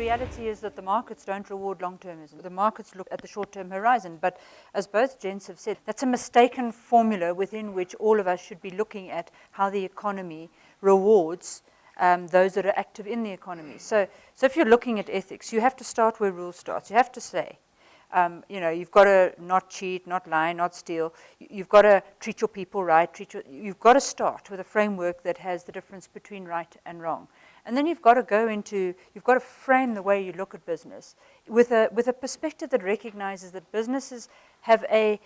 reality is that the markets don't reward long-termism. The markets look at the short-term horizon. But as both gents have said, that's a mistaken formula within which all of us should be looking at how the economy rewards those that are active in the economy. So if you're looking at ethics, you have to start where rules start. You have to say, you've got to not cheat, not lie, not steal. You've got to treat your people right. You've got to start with a framework that has the difference between right and wrong. And then you've got to frame the way you look at business with a perspective that recognizes that businesses have a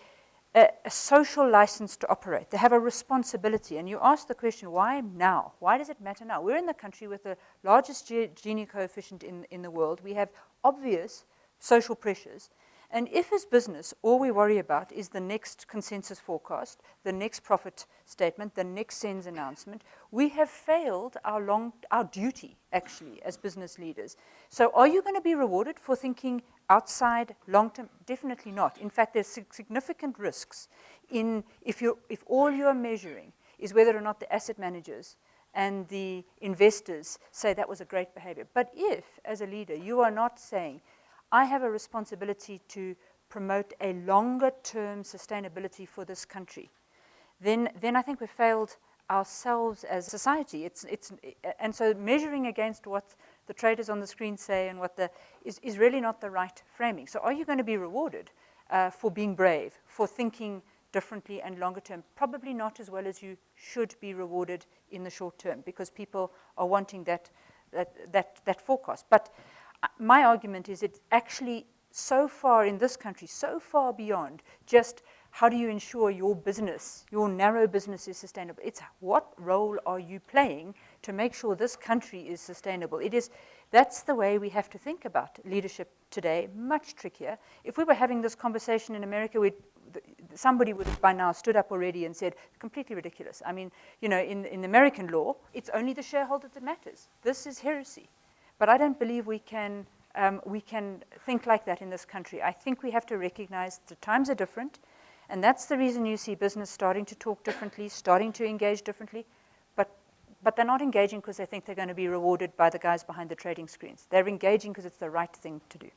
social license to operate. They have a responsibility. And you ask the question, why now? Why does it matter now? We're in the country with the largest Gini coefficient in the world. We have obvious social pressures. And if as business, all we worry about is the next consensus forecast, the next profit statement, the next SENS announcement, we have failed our duty, actually, as business leaders. So are you going to be rewarded for thinking outside long-term? Definitely not. In fact, there's significant risks if all you're measuring is whether or not the asset managers and the investors say that was a great behavior. But if, as a leader, you are not saying, I have a responsibility to promote a longer-term sustainability for this country, then I think we've failed ourselves as a society. And so measuring against what the traders on the screen say and is really not the right framing. So are you going to be rewarded for being brave, for thinking differently and longer term? Probably not as well as you should be rewarded in the short term, because people are wanting that forecast. But my argument is it's actually so far in this country, so far beyond just how do you ensure your business, your narrow business is sustainable. It's what role are you playing to make sure this country is sustainable. That's the way we have to think about leadership today, much trickier. If we were having this conversation in America, somebody would have by now stood up already and said, completely ridiculous. I mean, in American law, it's only the shareholder that matters. This is heresy. But I don't believe we can think like that in this country. I think we have to recognize the times are different, and that's the reason you see business starting to talk differently, starting to engage differently, but they're not engaging because they think they're going to be rewarded by the guys behind the trading screens. They're engaging because it's the right thing to do.